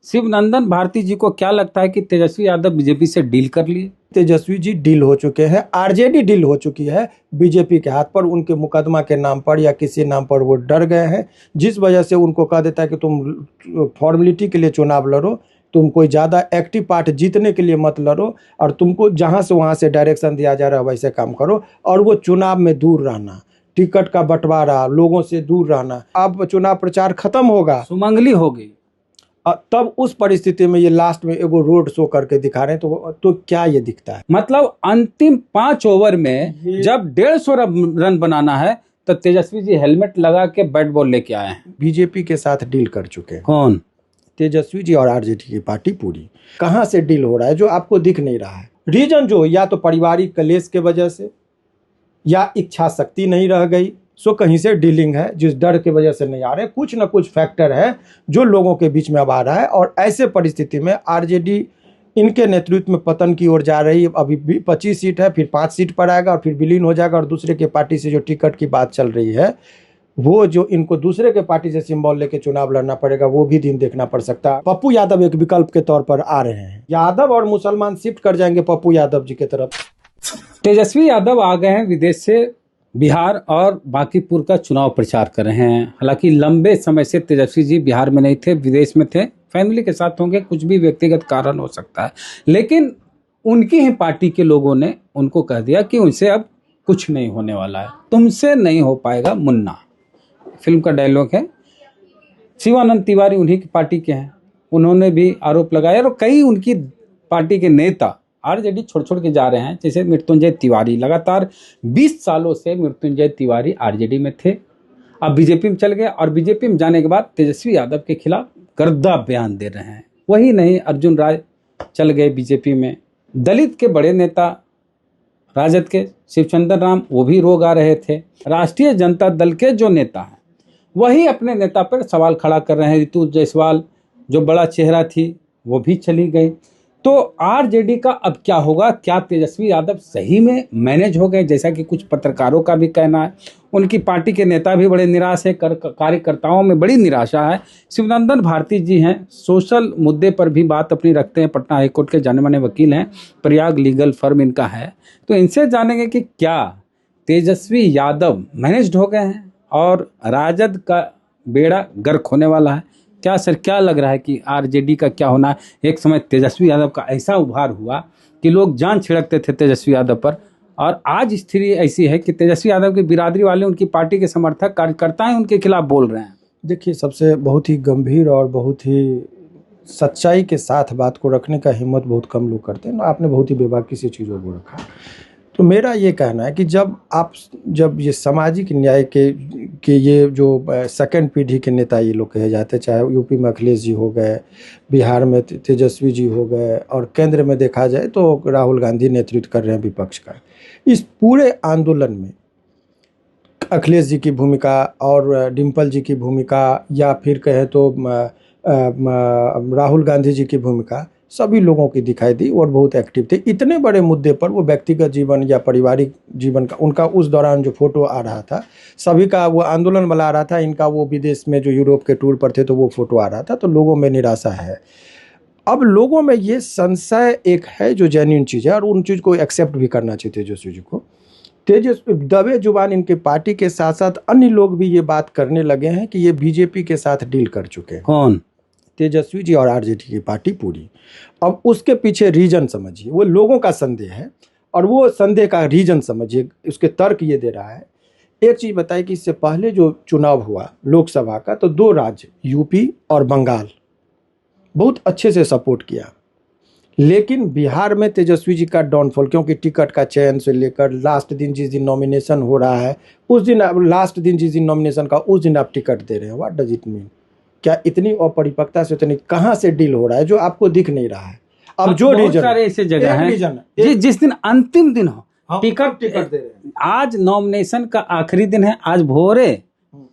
शिवनंदन भारती जी को क्या लगता है कि तेजस्वी यादव बीजेपी से डील कर लिए? तेजस्वी जी डील हो चुके हैं, आरजेडी डील हो चुकी है बीजेपी के हाथ पर। उनके मुकदमा के नाम पर या किसी नाम पर वो डर गए हैं, जिस वजह से उनको कह देता है कि तुम फॉर्मेलिटी के लिए चुनाव लड़ो, तुम कोई ज़्यादा एक्टिव पार्ट जीतने के लिए मत लड़ो, और तुमको जहाँ से वहाँ से डायरेक्शन दिया जा रहा है वैसे काम करो, और वो चुनाव में दूर रहना, टिकट का बंटवारा, लोगों से दूर रहना। अब चुनाव प्रचार खत्म होगा, सुमंगली हो गई, तब उस परिस्थिति में ये लास्ट में एगो रोड शो करके दिखा रहे हैं, तो क्या ये दिखता है? मतलब अंतिम 5 ओवर में जब 150 रन बनाना है तो तेजस्वी जी हेलमेट लगा के बैट बॉल लेके आए हैं। बीजेपी के साथ डील कर चुके हैं। कौन? तेजस्वी जी और आरजेडी की पार्टी पूरी। कहाँ से डील हो रहा है जो आपको दिख नहीं रहा है? रीजन जो या तो पारिवारिक कलेश के वजह से, या इच्छा शक्ति नहीं रह गई, सो कहीं से डीलिंग है जिस डर की वजह से नहीं आ रहे। कुछ ना कुछ फैक्टर है जो लोगों के बीच में अब आ रहा है, और ऐसे परिस्थिति में आरजेडी इनके नेतृत्व में पतन की ओर जा रही है। अभी 25 सीट है, फिर 5 सीट पर आएगा और फिर विलीन हो जाएगा, और दूसरे के पार्टी से जो टिकट की बात चल रही है, वो जो इनको दूसरे के पार्टी से सिंबल लेके चुनाव लड़ना पड़ेगा, वो भी दिन देखना पड़ सकता है। पप्पू यादव एक विकल्प के तौर पर आ रहे हैं। यादव और मुसलमान शिफ्ट कर जाएंगे पप्पू यादव जी की तरफ। तेजस्वी यादव आ गए हैं विदेश से, बिहार और बांकीपुर का चुनाव प्रचार कर रहे हैं। हालांकि लंबे समय से तेजस्वी जी बिहार में नहीं थे, विदेश में थे, फैमिली के साथ होंगे, कुछ भी व्यक्तिगत कारण हो सकता है, लेकिन उनकी ही पार्टी के लोगों ने उनको कह दिया कि उनसे अब कुछ नहीं होने वाला है, तुमसे नहीं हो पाएगा मुन्ना। फिल्म का डायलॉग है। शिवानंद तिवारी उन्हीं की पार्टी के हैं, उन्होंने भी आरोप लगाया, और कई उनकी पार्टी के नेता आरजेडी छोड़ के जा रहे हैं। जैसे मृत्युंजय तिवारी, लगातार 20 सालों से मृत्युंजय तिवारी आरजेडी में थे, अब बीजेपी में चल गए, और बीजेपी में जाने के बाद तेजस्वी यादव के खिलाफ गर्दा बयान दे रहे हैं। वही नहीं, अर्जुन राय चल गए बीजेपी में। दलित के बड़े नेता राजद के शिवचंद्र राम, वो भी रोग आ रहे थे। राष्ट्रीय जनता दल के जो नेता हैं वही अपने नेता पर सवाल खड़ा कर रहे हैं। ऋतु जायसवाल जो बड़ा चेहरा थी वो भी चली गई। तो आरजेडी का अब क्या होगा? क्या तेजस्वी यादव सही में मैनेज हो गए, जैसा कि कुछ पत्रकारों का भी कहना है? उनकी पार्टी के नेता भी बड़े निराश है, कार्यकर्ताओं में बड़ी निराशा है। शिवनंदन भारती जी हैं, सोशल मुद्दे पर भी बात अपनी रखते हैं, पटना हाईकोर्ट के जाने माने वकील हैं, प्रयाग लीगल फर्म इनका है। तो इनसे जानेंगे कि क्या तेजस्वी यादव मैनेज्ड हो गए हैं और राजद का बेड़ा गर्क होने वाला है? क्या सर, क्या लग रहा है कि आरजेडी का क्या होना है? एक समय तेजस्वी यादव का ऐसा उभार हुआ कि लोग जान छिड़कते थे तेजस्वी यादव पर, और आज स्थिति ऐसी है कि तेजस्वी यादव की बिरादरी वाले, उनकी पार्टी के समर्थक कार्यकर्ता हैं, उनके खिलाफ बोल रहे हैं। देखिए, सबसे बहुत ही गंभीर और बहुत ही सच्चाई के साथ बात को रखने का हिम्मत बहुत कम लोग करते हैं। आपने बहुत ही बेबाकी से चीज़ों को रखा। तो मेरा ये कहना है कि जब ये सामाजिक न्याय के ये जो सेकंड पीढ़ी के नेता ये लोग कहे जाते हैं, चाहे यूपी में अखिलेश जी हो गए, बिहार में तेजस्वी जी हो गए, और केंद्र में देखा जाए तो राहुल गांधी नेतृत्व कर रहे हैं विपक्ष का, इस पूरे आंदोलन में अखिलेश जी की भूमिका और डिम्पल जी की भूमिका, या फिर कहें तो राहुल गांधी जी की भूमिका, सभी लोगों की दिखाई दी और बहुत एक्टिव थे। इतने बड़े मुद्दे पर वो व्यक्तिगत जीवन या पारिवारिक जीवन का, उनका उस दौरान जो फोटो आ रहा था, सभी का वो आंदोलन बना रहा था, इनका वो विदेश में जो यूरोप के टूर पर थे तो वो फोटो आ रहा था, तो लोगों में निराशा है। अब लोगों में ये संशय एक है जो जेन्युइन चीज़ है, और उन चीज़ को एक्सेप्ट भी करना चाहिए तेजस्वी जी को। तेजस्वी दबे जुबान इनके पार्टी के साथ साथ अन्य लोग भी ये बात करने लगे हैं कि ये बीजेपी के साथ डील कर चुके हैं। कौन? तेजस्वी जी और आरजेडी की पार्टी पूरी। अब उसके पीछे रीजन समझिए, वो लोगों का संदेह है, और वो संदेह का रीजन समझिए, उसके तर्क ये दे रहा है। एक चीज़ बताइए कि इससे पहले जो चुनाव हुआ लोकसभा का, तो 2 राज्य यूपी और बंगाल बहुत अच्छे से सपोर्ट किया, लेकिन बिहार में तेजस्वी जी का डाउनफॉल, क्योंकि टिकट का चयन से लेकर लास्ट दिन जिस दिन नॉमिनेशन हो रहा है उस दिन, लास्ट दिन जिस दिन नॉमिनेशन का, उस दिन आप टिकट दे रहे हैं। What does it mean? क्या इतनी अपरिपक्वता से इतनी कहाँ से डील हो रहा है जो आपको दिख नहीं रहा है? अब जो रीजन, सारे ऐसे जगह हैं जिस दिन अंतिम दिन हो टिकट दे रहे हैं। आज नॉमिनेशन का आखिरी दिन है, आज भोरे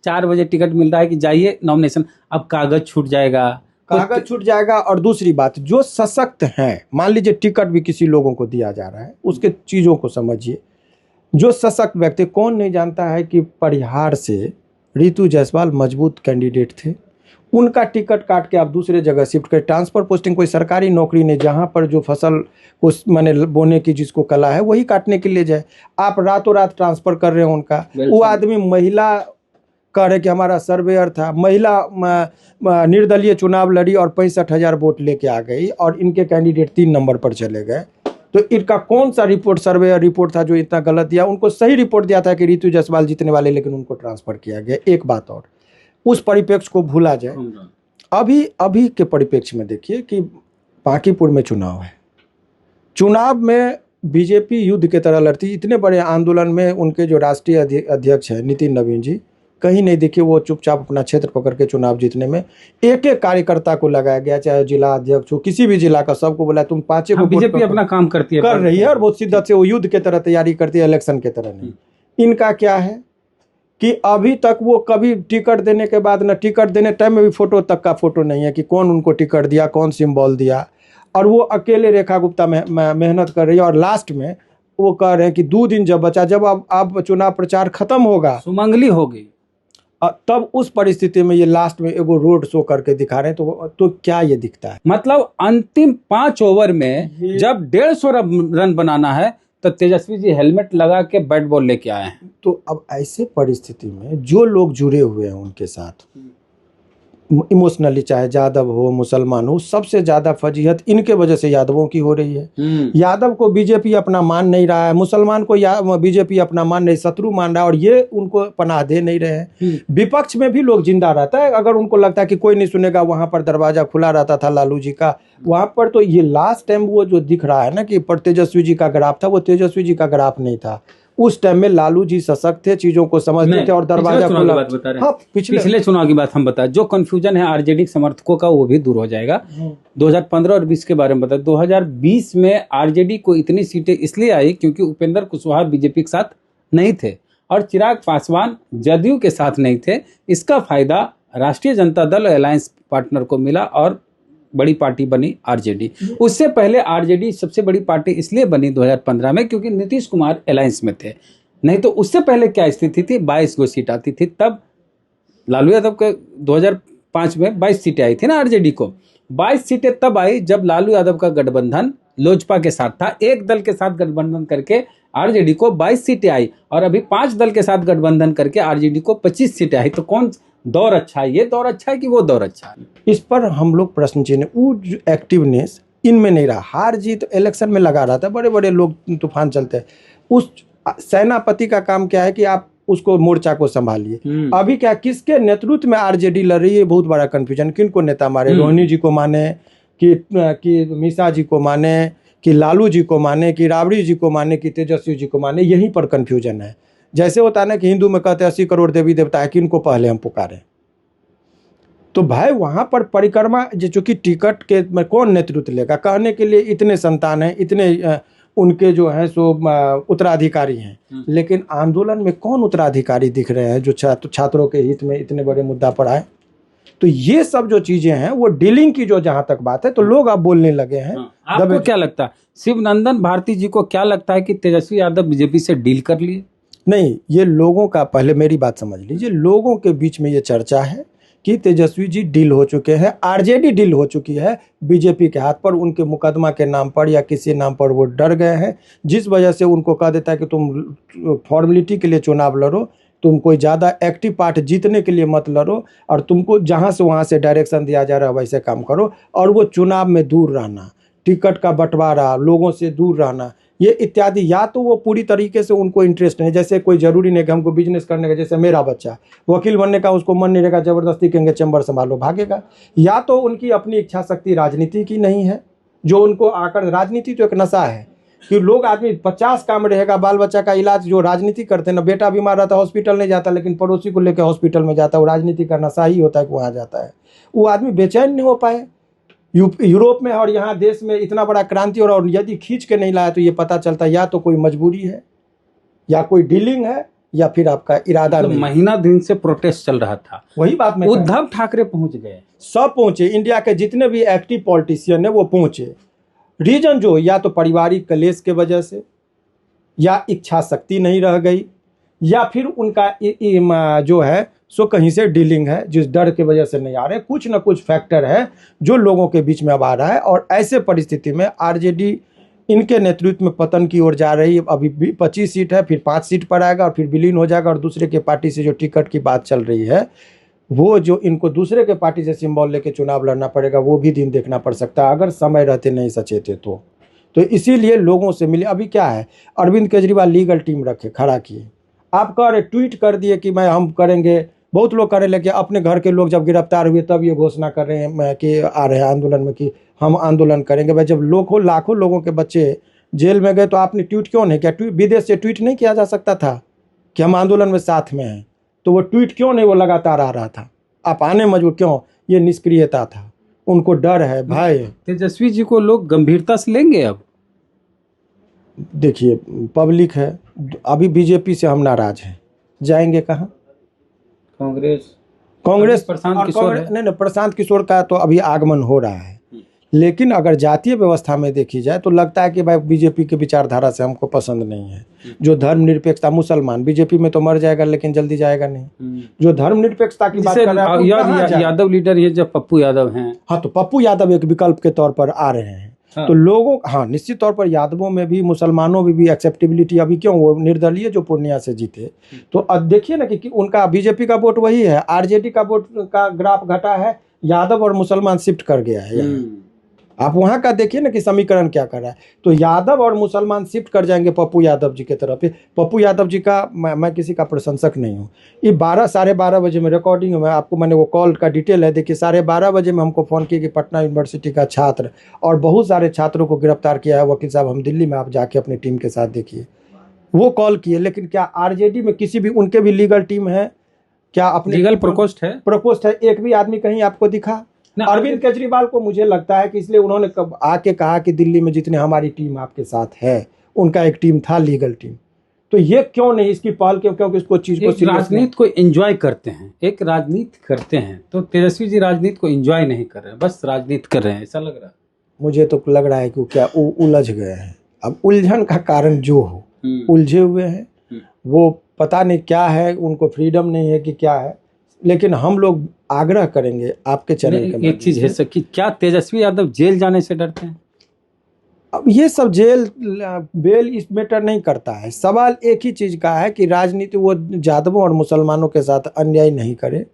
4 बजे टिकट मिल रहा है कि जाइए नॉमिनेशन। अब कागज छूट जाएगा, और दूसरी बात, जो सशक्त हैं, मान लीजिए टिकट भी किसी लोगों को दिया जा रहा है, उसके चीज़ों को समझिए। जो सशक्त व्यक्ति, कौन नहीं जानता है कि परिहार से ऋतु जायसवाल मजबूत कैंडिडेट थे, उनका टिकट काट के आप दूसरे जगह शिफ्ट करें। ट्रांसफर पोस्टिंग कोई सरकारी नौकरी नहीं, जहाँ पर जो फसल को माने बोने की जिसको कला है वही काटने के लिए जाए। आप रातों रात ट्रांसफर कर रहे हो उनका। वो आदमी महिला कह रहे कि हमारा सर्वेयर था, महिला निर्दलीय चुनाव लड़ी और 65,000 वोट लेके आ गई और इनके कैंडिडेट 3 नंबर पर चले गए। तो इनका कौन सा रिपोर्ट, सर्वेयर रिपोर्ट था जो इतना गलत दिया? उनको सही रिपोर्ट दिया था कि रितु जायसवाल जीतने वाले, लेकिन उनको ट्रांसफर किया गया। एक बात और, उस परिप्रेक्ष्य को भूला जाए। अभी के परिप्रेक्ष्य में देखिए कि बांकीपुर में चुनाव है। चुनाव में बीजेपी युद्ध की तरह लड़ती। इतने बड़े आंदोलन में उनके जो राष्ट्रीय अध्यक्ष हैं नितिन नवीन जी, कहीं नहीं देखिए वो चुपचाप अपना क्षेत्र पकड़ के चुनाव जीतने में एक एक कार्यकर्ता को लगाया गया, चाहे जिला अध्यक्ष हो, किसी भी जिला का, सबको बोला तुम 5 को। बीजेपी अपना काम करती है, कर रही है और बहुत शिद्दत से वो युद्ध की तरह तैयारी करती है, इलेक्शन की तरह नहीं। इनका क्या है कि अभी तक वो कभी टिकट देने के बाद न टिकट देने टाइम में भी फोटो तक का फोटो नहीं है कि कौन उनको टिकट दिया, कौन सिंबल दिया। और वो अकेले रेखा गुप्ता मेहनत कर रही है और लास्ट में वो कह रहे हैं कि 2 दिन जब बचा, जब अब चुनाव प्रचार खत्म होगा, सुमंगली होगी, तब उस परिस्थिति में ये लास्ट में एगो रोड शो करके दिखा रहे हैं। तो क्या ये दिखता है? मतलब अंतिम 5 ओवर में जब 150 रन बनाना है तो तेजस्वी जी हेलमेट लगा के बैट बॉल लेके आए हैं। तो अब ऐसे परिस्थिति में जो लोग जुड़े हुए हैं उनके साथ इमोशनली, चाहे यादव हो मुसलमान हो, सबसे ज्यादा फजीहत इनके वजह से यादवों की हो रही है। यादव को बीजेपी अपना मान नहीं रहा है, मुसलमान को बीजेपी अपना मान नहीं, शत्रु मान रहा है और ये उनको पनाह दे नहीं रहे हैं। विपक्ष में भी लोग जिंदा रहता है, अगर उनको लगता है कि कोई नहीं सुनेगा, वहां पर दरवाजा खुला रहता था लालू जी का वहां पर। तो ये लास्ट टाइम वो जो दिख रहा है ना कि पर तेजस्वी जी का ग्राफ था, वो तेजस्वी जी का ग्राफ नहीं था। उस टाइम में लालू जी सशक्त थे, चीजों को समझते थे और दरवाजा खुला। हाँ, पिछले चुनाव की बात हम बताएं। जो कंफ्यूजन है आरजेडी समर्थकों का वो भी दूर हो जाएगा। 2015 और 20 के बारे में बताएं। 2020 में आरजेडी को इतनी सीटें इसलिए आई क्योंकि उपेंद्र कुशवाहा बीजेपी के साथ नहीं थे और चिराग पासवान जदयू के साथ नहीं थे। इसका फायदा राष्ट्रीय जनता दल अलायंस पार्टनर को मिला और बड़ी पार्टी बनी आरजेडी। उससे पहले आरजेडी सबसे बड़ी पार्टी इसलिए बनी 2015 में क्योंकि नीतीश कुमार अलायंस में थे। नहीं तो उससे पहले क्या स्थिति थी, 22 गो सीट आती थी। तब लालू यादव के 2005 में 22 सीटें आई थी ना आरजेडी को। 22 सीटें तब आई जब लालू यादव का गठबंधन लोजपा के साथ था। एक दल के साथ गठबंधन करके आरजेडी को 22 सीटें आई और अभी 5 दल के साथ गठबंधन करके आरजेडी को 25 सीटें आई। तो कौन दौर अच्छा है, ये दौर अच्छा है कि वो दौर अच्छा है? इस पर हम लोग प्रश्न चिन्ह, वो जो एक्टिवनेस इनमें नहीं रहा। हार जीत इलेक्शन में लगा रहा था, बड़े बड़े लोग तूफान चलते हैं। उस सेनापति का काम क्या है कि आप उसको मोर्चा को संभालिए। अभी क्या किसके नेतृत्व में आरजेडी लड़ रही है, बहुत बड़ा कंफ्यूजन। किनको नेता माने, रोहिणी जी को माने कि मीसा जी को माने, कि लालू जी को माने, कि राबड़ी जी को माने, कि तेजस्वी जी को माने, यहीं पर कंफ्यूजन है। जैसे होता है ना कि हिंदू में कहते हैं 80 करोड़ देवी देवता है, किनको पहले हम पुकारें। तो भाई वहां पर परिक्रमा चूंकि टिकट के में कौन नेतृत्व लेगा, कहने के लिए इतने संतान हैं, इतने उनके जो है सो उत्तराधिकारी हैं, लेकिन आंदोलन में कौन उत्तराधिकारी दिख रहे हैं जो छात्रों के हित में इतने बड़े मुद्दा पर आए। तो ये सब जो चीजें हैं वो डीलिंग की जो जहां तक बात है, तो लोग अब बोलने लगे हैं। आपको क्या लगता है, शिवनंदन भारती जी को क्या लगता है कि तेजस्वी यादव बीजेपी से डील कर लिए? नहीं, ये लोगों का, पहले मेरी बात समझ लीजिए, लोगों के बीच में ये चर्चा है कि तेजस्वी जी डील हो चुके हैं, आरजेडी डील हो चुकी है बीजेपी के हाथ पर, उनके मुकदमा के नाम पर या किसी नाम पर वो डर गए हैं, जिस वजह से उनको कह देता है कि तुम फॉर्मेलिटी के लिए चुनाव लड़ो, तुम कोई ज़्यादा एक्टिव पार्ट जीतने के लिए मत लड़ो, और तुमको जहाँ से वहाँ से डायरेक्शन दिया जा रहा है वैसे काम करो, और वो चुनाव में दूर रहना, टिकट का बंटवारा, लोगों से दूर रहना, ये इत्यादि। या तो वो पूरी तरीके से उनको इंटरेस्ट नहीं, जैसे कोई जरूरी नहीं कि हमको बिजनेस करने का, जैसे मेरा बच्चा वकील बनने का उसको मन नहीं रहेगा, जबरदस्ती कहेंगे चैम्बर संभालो, भागेगा। या तो उनकी अपनी इच्छा शक्ति राजनीति की नहीं है, जो उनको आकर, राजनीति तो एक नशा है कि लोग आदमी 50 काम रहेगा, बाल बच्चा का इलाज, जो राजनीति करते हैं ना, बेटा बीमार रहता है हॉस्पिटल नहीं जाता, लेकिन पड़ोसी को लेकर हॉस्पिटल में जाता है, वो राजनीति का नशा ही होता है कि वहाँ जाता है। वो आदमी बेचैन नहीं हो पाए। यूरोप में और यहाँ देश में इतना बड़ा क्रांति, और यदि खींच के नहीं लाया तो ये पता चलता है या तो कोई मजबूरी है, या कोई डीलिंग है, या फिर आपका इरादा नहीं। महीना दिन से प्रोटेस्ट चल रहा था, वही बात में उद्धव ठाकरे पहुंच गए, सब पहुंचे, इंडिया के जितने भी एक्टिव पॉलिटिशियन है वो पहुंचे। रीजन जो या तो पारिवारिक कलेश के वजह से, या इच्छा शक्ति नहीं रह गई, या फिर उनका जो है सो कहीं से डीलिंग है, जिस डर की वजह से नहीं आ रहे। कुछ ना कुछ फैक्टर है जो लोगों के बीच में अब आ रहा है, और ऐसे परिस्थिति में आरजेडी इनके नेतृत्व में पतन की ओर जा रही है। अभी 25 सीट है, फिर 5 सीट पर आएगा और फिर विलीन हो जाएगा, और दूसरे के पार्टी से जो टिकट की बात चल रही है, वो जो इनको दूसरे के पार्टी से सिंबल लेके चुनाव लड़ना पड़ेगा, वो भी दिन देखना पड़ सकता है अगर समय रहते नहीं सचेते तो इसीलिए लोगों से मिले। अभी क्या है, अरविंद केजरीवाल लीगल टीम रखे, खड़ा किए, आप कह रहे ट्वीट कर दिए कि हम करेंगे, बहुत लोग करे, लेकिन अपने घर के लोग जब गिरफ्तार हुए तब ये घोषणा कर रहे हैं कि आ रहे हैं आंदोलन में, कि हम आंदोलन करेंगे। भाई जब लाखों लोगों के बच्चे जेल में गए तो आपने ट्वीट क्यों नहीं किया? विदेश से ट्वीट नहीं किया जा सकता था कि हम आंदोलन में साथ में हैं? तो वो ट्वीट क्यों नहीं, वो लगातार आ रहा था, आप आने मजबूर क्यों? ये निष्क्रियता था, उनको डर है भाई। तेजस्वी जी को लोग गंभीरता से लेंगे अब? देखिए पब्लिक है, अभी बीजेपी से हम नाराज हैं, जाएंगे कहाँ? कांग्रेस प्रशांत किशोर है। नहीं, प्रशांत किशोर का तो अभी आगमन हो रहा है, लेकिन अगर जातीय व्यवस्था में देखी जाए तो लगता है कि भाई बीजेपी की विचारधारा से हमको पसंद नहीं है। जो धर्मनिरपेक्षता, मुसलमान बीजेपी में तो मर जाएगा लेकिन जल्दी जाएगा नहीं। जो धर्मनिरपेक्षता की बात कर रहा है, यादव लीडर ये जब पप्पू यादव हैं, हाँ, तो पप्पू यादव एक विकल्प के तौर पर आ रहे हैं। हाँ। तो लोगों, हाँ, निश्चित तौर पर यादवों में भी, मुसलमानों में भी एक्सेप्टेबिलिटी अभी क्यों, वो निर्दलीय जो पूर्णिया से जीते, तो अब देखिए ना कि उनका बीजेपी का वोट वही है, आरजेडी का वोट का ग्राफ घटा है, यादव और मुसलमान शिफ्ट कर गया है। आप वहां का देखिए ना कि समीकरण क्या कर रहा है, तो यादव और मुसलमान शिफ्ट कर जाएंगे पप्पू यादव जी की तरफ। पप्पू यादव जी का मैं किसी का प्रशंसक नहीं हूँ। ये 12-12:30 बजे में रिकॉर्डिंग में आपको मैंने वो कॉल का डिटेल है, देखिए 12:30 बजे में हमको फ़ोन किया कि पटना यूनिवर्सिटी का छात्र और बहुत सारे छात्रों को गिरफ्तार किया है वकील साहब, हम दिल्ली में, आप जाके अपनी टीम के साथ देखिए, वो कॉल किए। लेकिन क्या आरजेडी में किसी भी, उनके भी लीगल टीम है क्या? अपने लीगल प्रकोष्ठ है, एक भी आदमी कहीं आपको दिखा? अरविंद केजरीवाल को मुझे लगता है कि इसलिए उन्होंने कब आके कहा कि दिल्ली में जितने हमारी टीम आपके साथ है, उनका एक टीम था, लीगल टीम। तो ये क्यों नहीं इसकी पहल, क्योंकि इसको चीज को, राजनीति को एंजॉय करते हैं, एक राजनीति करते हैं, तो तेजस्वी जी राजनीति को एंजॉय नहीं कर रहे हैं, बस राजनीति कर रहे हैं, ऐसा लग रहा है मुझे। तो लग रहा है कि क्या उलझ गए हैं। अब उलझन का कारण जो हो, उलझे हुए हैं, वो पता नहीं क्या है, उनको फ्रीडम नहीं है कि क्या है, लेकिन हम लोग आग्रह करेंगे आपके चैनल के, एक चीज है सर कि क्या तेजस्वी यादव जेल जाने से डरते हैं? अब ये सब जेल बेल इस मैटर नहीं करता है। सवाल एक ही चीज का है कि राजनीति, वो यादवों और मुसलमानों के साथ अन्याय नहीं करे।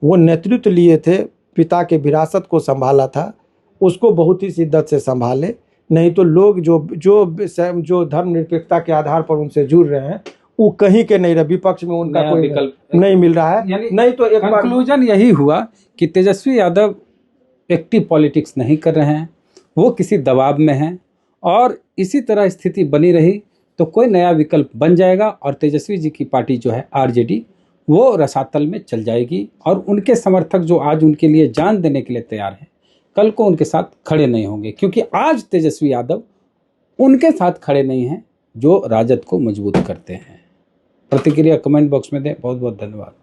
वो नेतृत्व लिए थे, पिता के विरासत को संभाला था, उसको बहुत ही शिद्दत से संभाले, नहीं तो लोग जो धर्मनिरपेक्षता के आधार पर उनसे जुड़ रहे हैं, वो कहीं के नहीं रहे, विपक्ष में उनका कोई विकल्प नहीं मिल रहा है। नहीं तो एक कंक्लूजन यही हुआ कि तेजस्वी यादव एक्टिव पॉलिटिक्स नहीं कर रहे हैं, वो किसी दबाव में हैं, और इसी तरह स्थिति बनी रही तो कोई नया विकल्प बन जाएगा और तेजस्वी जी की पार्टी जो है आरजेडी, वो रसातल में चल जाएगी, और उनके समर्थक जो आज उनके लिए जान देने के लिए तैयार हैं, कल को उनके साथ खड़े नहीं होंगे, क्योंकि आज तेजस्वी यादव उनके साथ खड़े नहीं हैं जो राजद को मजबूत करते हैं। प्रतिक्रिया कमेंट बॉक्स में दें। बहुत बहुत धन्यवाद।